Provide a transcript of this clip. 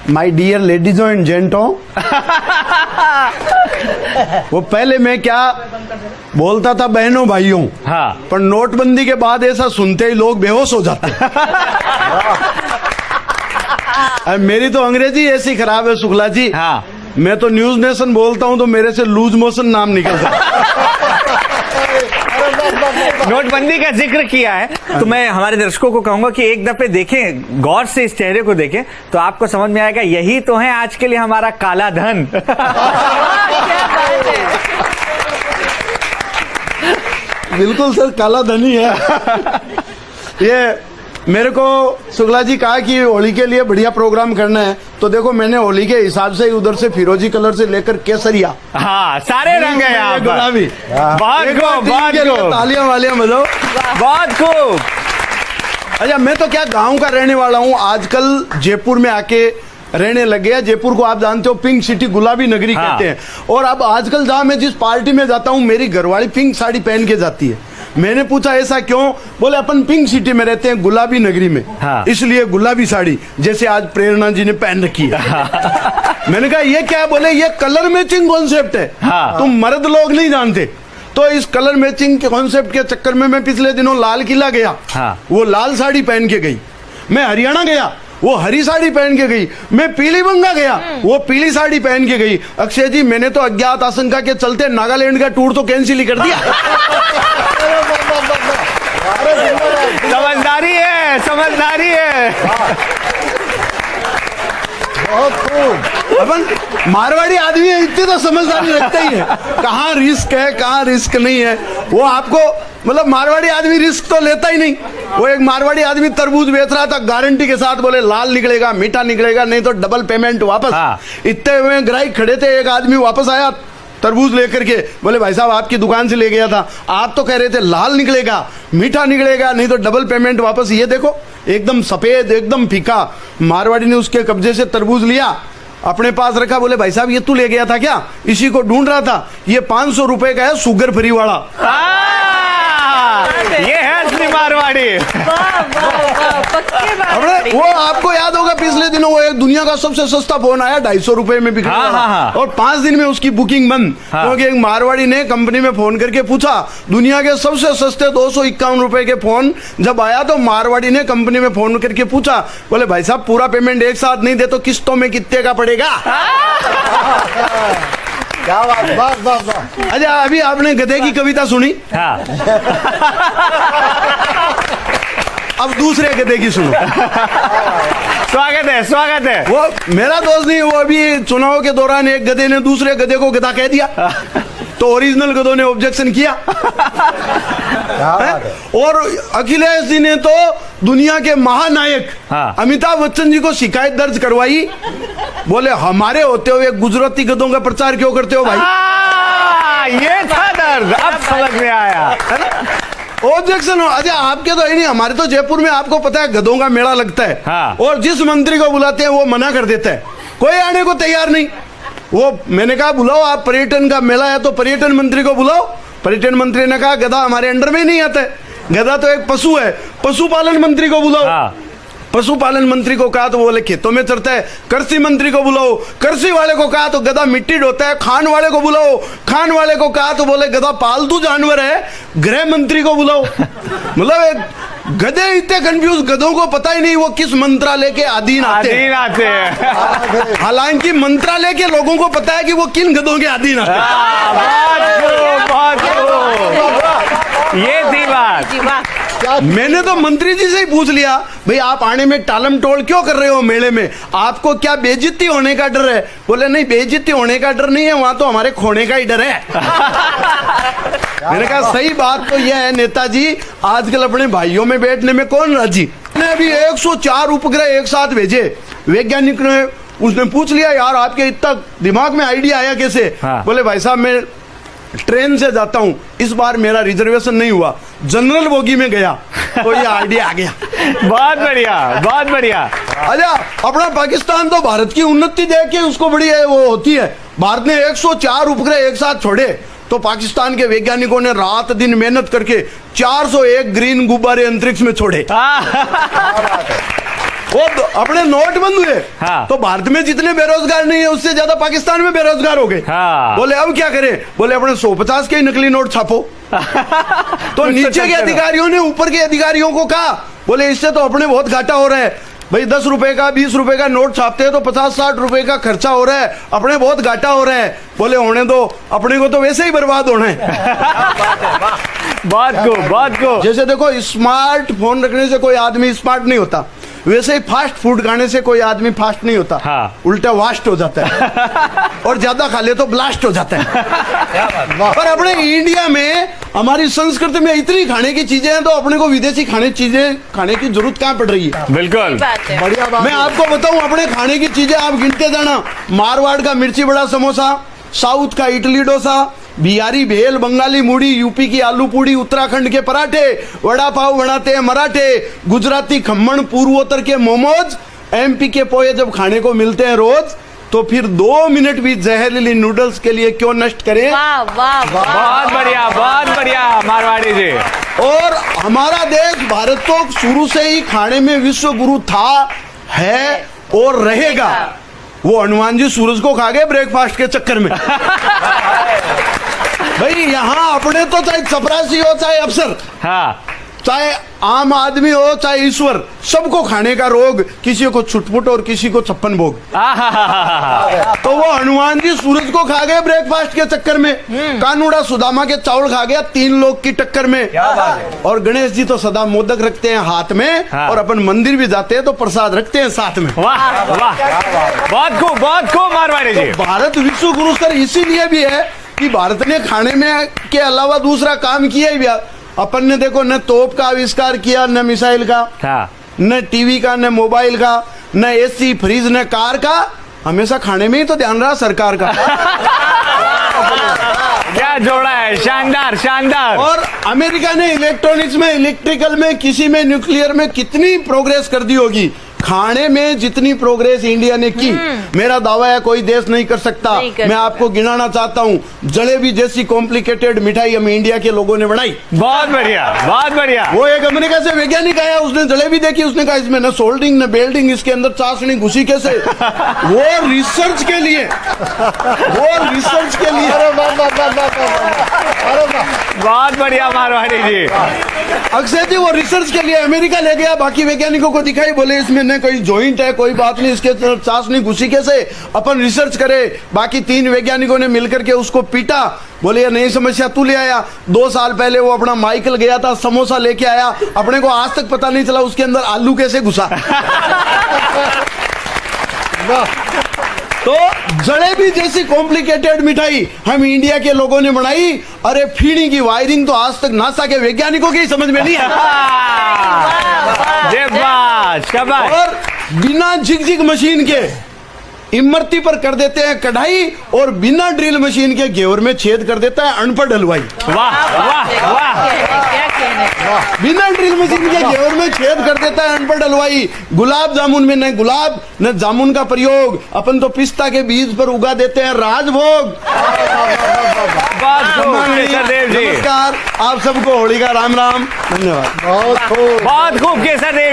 My dear लेडीजों and जेंटों, वो पहले मैं क्या बोलता था बहनों भाइयों, हाँ। पर नोटबंदी के बाद ऐसा सुनते ही लोग बेहोश हो जाते हैं। मेरी तो अंग्रेजी ऐसी खराब है शुक्ला जी। हाँ। मैं तो न्यूज नेशन बोलता हूं तो मेरे से लूज मोशन नाम निकलता है। नोटबंदी का जिक्र किया है तो मैं हमारे दर्शकों को कहूंगा कि एक दफे देखें, गौर से इस चेहरे को देखें तो आपको समझ में आएगा यही तो है आज के लिए हमारा काला धन। बिल्कुल सर, काला धन ही है। ये मेरे को शुक्ला जी कहा कि होली के लिए बढ़िया प्रोग्राम करना है, तो देखो मैंने होली के हिसाब से उधर से फिरोजी कलर से लेकर केसरिया, हाँ, सारे रंग है यहाँ पर। गुलाबी। बहुत खूब, बहुत खूब, तालियां वालियां बजाओ, बहुत खूब। अच्छा, मैं तो क्या गांव का रहने वाला हूँ, आजकल जयपुर में आके रहने लग गया। जयपुर को आप जानते हो पिंक सिटी, गुलाबी नगरी कहते हैं। और अब आजकल जहां मैं जिस पार्टी में जाता हूँ मेरी घरवाली पिंक साड़ी पहन के जाती है। मैंने पूछा ऐसा क्यों? बोले अपन पिंक सिटी में रहते हैं, गुलाबी नगरी में, इसलिए गुलाबी साड़ी, जैसे आज प्रेरणा जी ने पहन रखी है। मैंने कहा ये क्या है? बोले ये कलर मैचिंग कॉन्सेप्ट है, तुम मर्द लोग नहीं जानते। तो इस कलर मैचिंग के कॉन्सेप्ट के चक्कर में मैं पिछले दिनों लाल किला गया, वो लाल साड़ी पहन के गई। मैं हरियाणा गया, वो हरी साड़ी पहन के गई। मैं पीलीबंगा गया, वो पीली साड़ी पहन के गई। अक्षय जी, मैंने तो अज्ञात आशंका के चलते नागालैंड का टूर तो कैंसिल ही कर दिया। समझदारी है, समझदारी है। बहुत खूब। अपन मारवाड़ी आदमी है, इतनी तो समझदारी रखते ही है। कहाँ रिस्क है, कहाँ रिस्क नहीं है, वो आपको मतलब मारवाड़ी आदमी रिस्क तो लेता ही नहीं। वो एक मारवाड़ी आदमी तरबूज बेच रहा था गारंटी के साथ, बोले लाल निकलेगा, मीठा निकलेगा, नहीं तो डबल पेमेंट वापस। इतने हुए ग्राहक खड़े थे, एक आदमी वापस आया तरबूज लेकर के, बोले भाई साहब आपकी दुकान से ले गया था, आप तो कह रहे थे लाल निकलेगा, मीठा निकलेगा, नहीं तो डबल पेमेंट वापस। ये देखो एकदम सफेद, एकदम फीका। मारवाड़ी ने उसके कब्जे से तरबूज लिया, अपने पास रखा, बोले भाई साहब ये तू ले गया था क्या? इसी को ढूंढ रहा था, ये 500 रुपए का है, शुगर फ्री वाला। ये है असली मारवाड़ी। वो आपको याद होगा पिछले दिनों वो एक दुनिया का सबसे सस्ता फोन आया, 250 रुपए में बिकने वाला, और 5 दिन में उसकी बुकिंग बंद। क्योंकि एक मारवाड़ी ने कंपनी में फोन करके पूछा, दुनिया के सबसे सस्ते 251 रुपए के फोन जब आया तो मारवाड़ी ने कंपनी में फोन करके पूछा, बोले भाई साहब पूरा पेमेंट एक साथ नहीं दे तो किस्तों में कितने का पड़ेगा? क्या बात, बस बस बस। अच्छा, अभी आपने गधे की कविता सुनी, अब दूसरे गधे की सुनो। स्वागत है, स्वागत है। वो मेरा दोस्त नहीं, वो अभी चुनाव के दौरान एक गधे ने दूसरे गधे को गधा कह दिया, तो ओरिजिनल गधों ने ऑब्जेक्शन किया। और अखिलेश जी ने तो दुनिया के महानायक अमिताभ बच्चन जी को शिकायत दर्ज करवाई, बोले हमारे होते हुए गुजराती गधों का प्रचार क्यों करते हो भाई? ये था दर्द, अब समझ में आया, है ना? ऑब्जेक्शन हो। अच्छा, आपके तो है नहीं, हमारे तो जयपुर में आपको पता है गधों का मेला लगता है, और जिस मंत्री को बुलाते हैं वो मना कर देता है, कोई आने को तैयार नहीं। वो मैंने कहा बुलाओ, आप पर्यटन का मेला है तो पर्यटन मंत्री को बुलाओ। पर्यटन मंत्री ने कहा गधा हमारे अंडर में ही नहीं आता है, गधा तो एक पशु है, पशुपालन मंत्री को बुलाओ। पशुपालन मंत्री को कहा तो बोले खेतों में चरता है। कृषि मंत्री को बुलाओ, कृषि वाले को कहा तो गधा मिट्टी ढोता है। खान वाले को बुलाओ, खान वाले को कहा तो बोले गधा पालतू जानवर है। गृह मंत्री को बुलाओ। मतलब गधे इतने कंफ्यूज, गधों को पता ही नहीं वो किस मंत्रालय के अधीन आते हैं। हालांकि मंत्रालय के लोगों को पता है कि वो किन गधों के अधीन आते हैं। ये थी बात। मैंने तो मंत्री जी से ही पूछ लिया, भाई आप आने में टालम टोल क्यों कर रहे हो मेले में, आपको क्या बेइज्जती होने का डर है? बोले नहीं, बेइज्जती होने का डर नहीं है, वहां तो हमारे खोने का ही डर है। मैंने कहा सही बात तो यह है नेताजी, आजकल अपने भाइयों में बैठने में कौन राजी। मैंने अभी 104 उपग्रह एक साथ भेजे, वैज्ञानिक ने उसने पूछ लिया यार आपके इतना दिमाग में आइडिया आया कैसे? बोले भाई साहब मैं ट्रेन से जाता हूँ, इस बार मेरा रिजर्वेशन नहीं हुआ, जनरल बोगी में गया तो ये आइडिया आ गया। बहुत बढ़िया, बहुत बढ़िया। अच्छा, अपना पाकिस्तान तो भारत की उन्नति देख के उसको बड़ी वो होती है। भारत ने 104 उपग्रह एक साथ छोड़े तो पाकिस्तान के वैज्ञानिकों ने रात दिन मेहनत करके 401 ग्रीन गुब्बारे अंतरिक्ष में छोड़े। अपने नोट बंद हुए। हाँ। तो भारत में जितने बेरोजगार नहीं है उससे ज्यादा पाकिस्तान में बेरोजगार हो गए। हाँ। बोले अब क्या करें? बोले अपने 150 के ही नकली नोट छापो। तो नीचे के अधिकारियों ने ऊपर के अधिकारियों को कहा, बोले इससे तो अपने बहुत घाटा हो रहा है भाई, 10 रुपए का 20 रुपए का नोट छापते हैं तो 50-60 रुपए का खर्चा हो रहा है, अपने बहुत घाटा हो रहा है। बोले होने दो, अपने को तो वैसे ही बर्बाद होना है। बहुत खूब, बहुत खूब। जैसे देखो, स्मार्टफोन रखने से कोई आदमी स्मार्ट नहीं होता, वैसे ही फास्ट फूड खाने से कोई आदमी फास्ट नहीं होता। हाँ। उल्टा वास्ट हो जाता है और ज्यादा खा ले तो ब्लास्ट हो जाता है। पर अपने इंडिया में हमारी संस्कृति में इतनी खाने की चीजें हैं तो अपने को विदेशी चीजें खाने की जरूरत कहाँ पड़ रही है? बिल्कुल बढ़िया बात। मैं आपको बताऊं, अपने खाने की चीजें आप गिनते जाना। मारवाड़ का मिर्ची बड़ा समोसा, साउथ का इडली डोसा, बिहारी भेल, बंगाली मूढ़ी, यूपी की आलू पूड़ी, उत्तराखंड के पराठे, वड़ा पाव बनाते हैं मराठे, गुजराती खम्मन, पूर्वोत्तर के मोमोज, एमपी के पोहे जब खाने को मिलते हैं रोज, तो फिर 2 मिनट भी जहरीली नूडल्स के लिए क्यों नष्ट करें? वाह वाह बहुत बढ़िया, बहुत बढ़िया मारवाड़ी जी। और हमारा देश भारत तो शुरू से ही खाने में विश्व गुरु था, है और रहेगा। वो हनुमान जी सूरज को खा गए ब्रेकफास्ट के चक्कर में। भाई यहाँ अपने तो चाहे चपरासी हो, चाहे अफसर, हाँ, चाहे आम आदमी हो, चाहे ईश्वर, सबको खाने का रोग, किसी को छुटपुट और किसी को 56 भोग। तो वो हनुमान जी सूरज को खा गए ब्रेकफास्ट के चक्कर में, कानूड़ा सुदामा के चावल खा गया 3 लोग की टक्कर में। और गणेश जी तो सदा मोदक रखते हैं हाथ में। हाँ। और अपन मंदिर भी जाते हैं तो प्रसाद रखते हैं साथ में। वाह वाह, बहुत खूब मारवाड़ी जी। भारत विश्व गुरु सर इसीलिए भी है कि भारत ने खाने में के अलावा दूसरा काम किया ही। अपन ने देखो, न तोप का आविष्कार किया, न मिसाइल का, हाँ। न टीवी का, न मोबाइल का, न एसी फ्रिज, न कार का, हमेशा खाने में ही तो ध्यान रहा सरकार का। क्या जोड़ा है, शानदार शानदार। और अमेरिका ने इलेक्ट्रॉनिक्स में, इलेक्ट्रिकल में, किसी में, न्यूक्लियर में कितनी प्रोग्रेस कर दी होगी। खाने में जितनी प्रोग्रेस इंडिया ने की, मेरा दावा है कोई देश नहीं कर सकता। मैं आपको गिनाना चाहता हूँ, जलेबी जैसी कॉम्प्लिकेटेड मिठाई हम इंडिया के लोगों ने बनाई। बहुत बढ़िया, बहुत बढ़िया। वो एक अमेरिका से वैज्ञानिक आया, उसने जलेबी देखी, उसने कहा इसमें न सोल्डिंग न बेल्डिंग, इसके अंदर चाशनी घुसी कैसे? वो रिसर्च के लिए, बहुत बढ़िया मारवाड़ी जी। अक्षय जी वो रिसर्च के लिए अमेरिका ले गया, बाकी वैज्ञानिकों को दिखाई, बोले इसमें न कोई जॉइंट है, कोई बात नहीं, इसके चाशनी घुसी कैसे? अपन रिसर्च करे। बाकी 3 वैज्ञानिकों ने मिलकर के उसको पीटा, बोले ये नई समस्या तू ले आया। 2 साल पहले वो अपना माइकल गया था, समोसा लेके आया, अपने को आज तक पता नहीं चला उसके अंदर आलू कैसे घुसा। तो जलेबी जैसी कॉम्प्लिकेटेड मिठाई हम इंडिया के लोगों ने बनाई। अरे फीणी की वायरिंग तो आज तक नासा के वैज्ञानिकों की समझ में नहीं है। शाबाश। और बिना झिकझिक मशीन के इमरती पर कर देते हैं कढ़ाई, और बिना ड्रिल मशीन के घेवर में छेद कर देता है अनपढ़ हलवाई। वाह वाह वाह। बिना ड्रिल मशीन के घेवर में छेद कर देता है अनपढ़ हलवाई। गुलाब जामुन में न गुलाब न जामुन का प्रयोग, अपन तो पिस्ता के बीज पर उगा देते हैं राजभोग। नमस्कार, आप सबको होली का राम राम, धन्यवाद। बहुत खूब केसर देव।